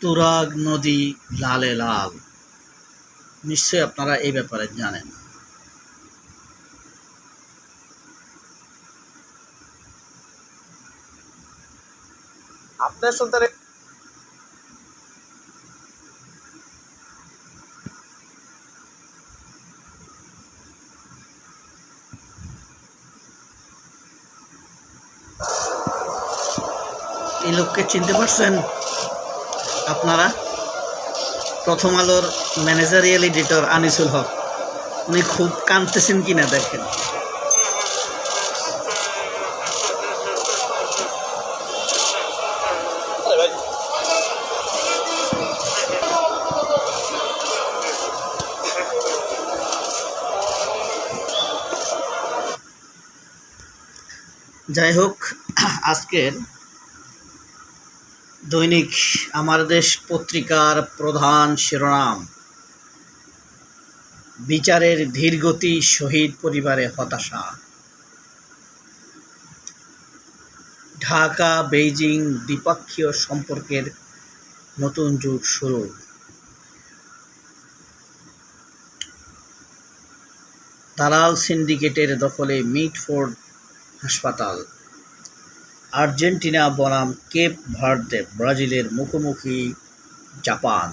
তুরাগ নদী লালে লাল। নিশ্চয়ই আপনারা এই ব্যাপারে জানেন। আপনার সন্তানের এই লোককে চিনতে পারছেন আপনারা? প্রথম আলোর ম্যানেজারিয়াল এডিটর আনিসুল হক। উনি খুব কাঁদতেছেন কিনা দেখেন। যাই হোক, আজকের দৈনিক আমার দেশ পত্রিকার প্রধান শিরোনাম: বিচারের ধীরগতি, শহীদ পরিবারে হতাশা। ঢাকা বেইজিং দ্বিপক্ষীয় সম্পর্কের নতুন যুগ শুরু। দালাল সিন্ডিকেটের দখলে মিটফোর্ড হাসপাতাল। আর্জেন্টিনা বনাম কেপ ভার্দে ব্রাজিলের মুখোমুখি জাপান।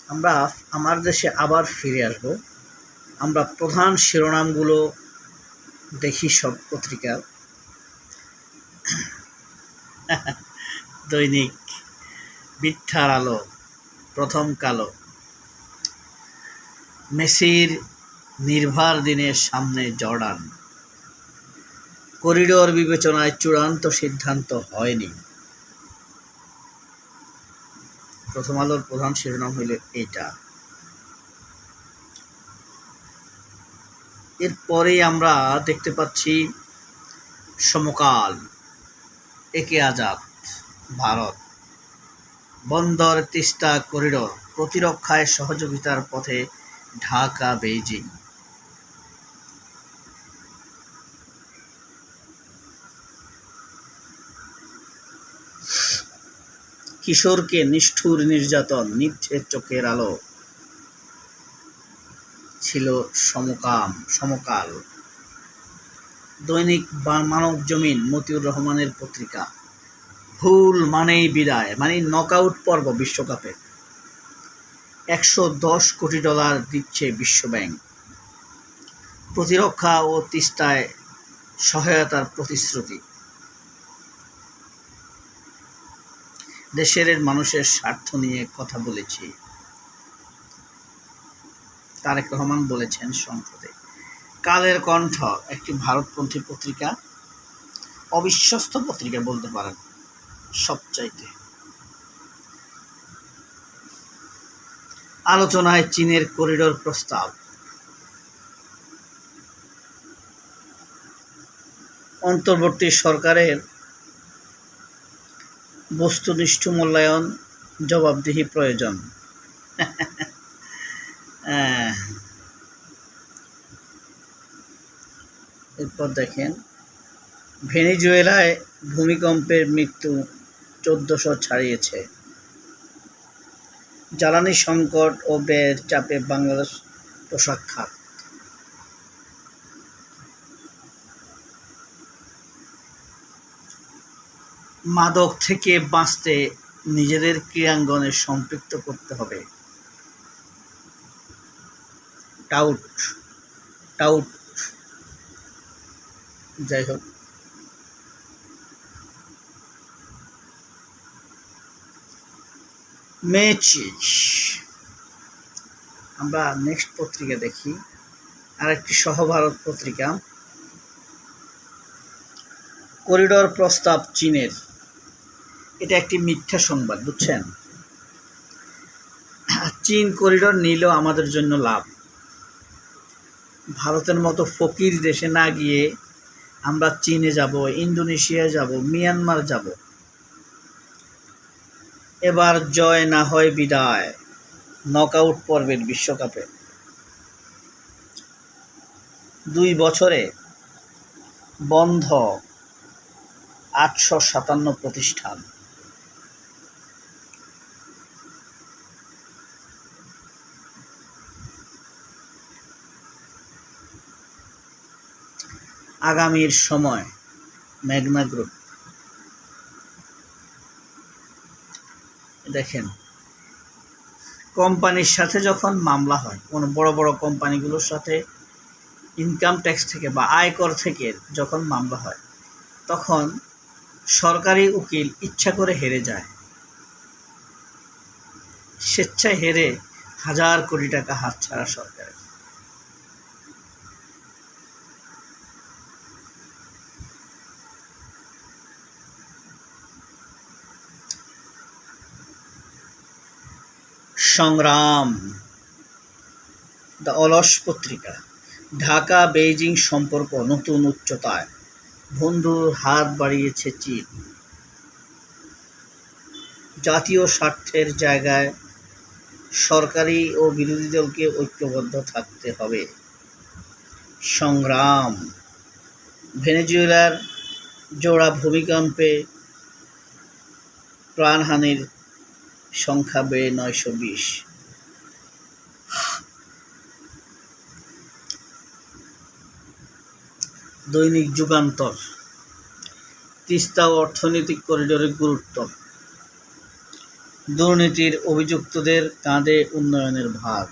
আমরা আমার দেশে আবার ফিরে আসব। আমরা প্রধান শিরোনামগুলো দেখি সব পত্রিকা। দৈনিক মিথ্যার আলো, প্রথম কালো। মেসির নির্ভার দিনের সামনে জর্ডান। করিডোর বিবেচনায় চূড়ান্ত সিদ্ধান্ত হয়নি। প্রথম আলোর প্রধান শিরোনাম হইল এইটা। এরপরে আমরা দেখতে পাচ্ছি সমকাল। একে আজাদ, ভারত। বন্দর তিস্তা করিডোর প্রতিরক্ষায় সহযোগিতার পথে ঢাকা বেইজিং। কিশোরকে নিষ্ঠুর নির্যাতন, নিচ্ছে চোখের আলো, ছিল সমকাল। দৈনিক মানব জমিন মতিউর রহমানের পত্রিকা। ভুল মানেই বিদায়, মানে নকআউট পর্ব বিশ্বকাপে। 110 কোটি ডলার দিচ্ছে বিশ্বব্যাংক। প্রতিরক্ষা ও তিস্তায় সহায়তার প্রতিশ্রুতি। দেশের মানুষের স্বার্থ নিয়ে কথা বলেছি, তারেক রহমান বলেছেন সংসদে। কালের কণ্ঠ একটি ভারতপন্থী পত্রিকা, অবিশ্বস্ত পত্রিকা বলতে পারেন সবচাইতে। আলোচনায় চীনের করিডোর প্রস্তাব। অন্তর্বর্তী সরকারের বস্তুনিষ্ঠ মূল্যায়ন, জবাবদিহি প্রয়োজন। এরপর দেখেন, ভেনেজুয়েলায় ভূমিকম্পের মৃত্যু 1400 ছাড়িয়েছে। জ্বালানি সংকট ও ব্যয়ের চাপে বাংলাদেশ পোশাক খাত। মাদক থেকে বাঁচতে নিজেদের ক্রীড়াঙ্গনে সম্পৃক্ত করতে হবে। টাউট। যাই হোক, আমরা নেক্সট পত্রিকা দেখি। আরেকটি সহভারত পত্রিকা। করিডোর প্রস্তাব চীনের। এটা একটি মিথ্যা সংবাদ, বুঝছেন? চীন করিডোর নিলেও আমাদের জন্য লাভ। ভারতের মতো ফকির দেশে না গিয়ে আমরা চীনে যাব, ইন্দোনেশিয়া যাব, মিয়ানমার যাব। এবার জয় না হয় বিদায় নকআউট পর্বের বিশ্বকাপে। 2 বছরে বন্ধ 857 প্রতিষ্ঠান। আগামীর সময় ম্যাগমা গ্রুপ। দেখেন, কোম্পানির সাথে যখন মামলা হয়, কোনো বড় বড় কোম্পানিগুলোর সাথে ইনকাম ট্যাক্স থেকে বা আয়কর থেকে যখন মামলা হয়, তখন সরকারি উকিল ইচ্ছা করে হেরে যায়, স্বেচ্ছায় হেরে হাজার কোটি টাকা হাতছাড়া সরকারের। সংগ্রাম, দ্য অলস পত্রিকা। ঢাকা বেইজিং সম্পর্ক নতুন উচ্চতায়, বন্ধুর হাত বাড়িয়েছে চীন। জাতীয় স্বার্থের জায়গায় সরকারি ও বিরোধী দলকে ঐক্যবদ্ধ থাকতে হবে। সংগ্রাম, ভেনেজুয়েলার জোড়া ভূমিকম্পে প্রাণহানির সংখ্যা বেড়ে 920। দৈনিক যুগান্তর, তিস্তা অর্থনৈতিক করিডোরের গুরুত্ব, দুর্নীতির অভিযুক্তদের কাঁধে উন্নয়নের ভার,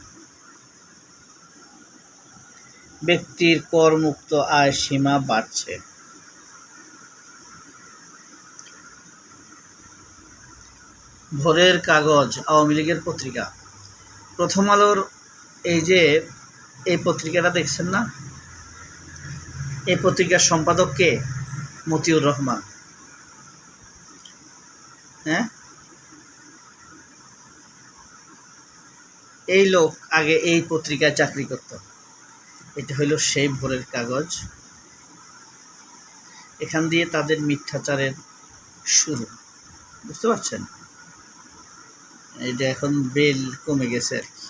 ব্যক্তির করমুক্ত আয় সীমা বাড়ছে। ভোরের কাগজ, আওয়ামী লীগের পত্রিকা। প্রথম আলোর এই পত্রিকাটা দেখছেন না, এই পত্রিকার সম্পাদক কে? মতিউর রহমান। হ্যাঁ, এই লোক আগে এই পত্রিকায় চাকরি করত। এটা হইল সেই ভোরের কাগজ। এখান দিয়ে তাদের মিথ্যাচারের শুরু, বুঝতে পারছেন? এটা এখন বেল কমে গেছে আর কি।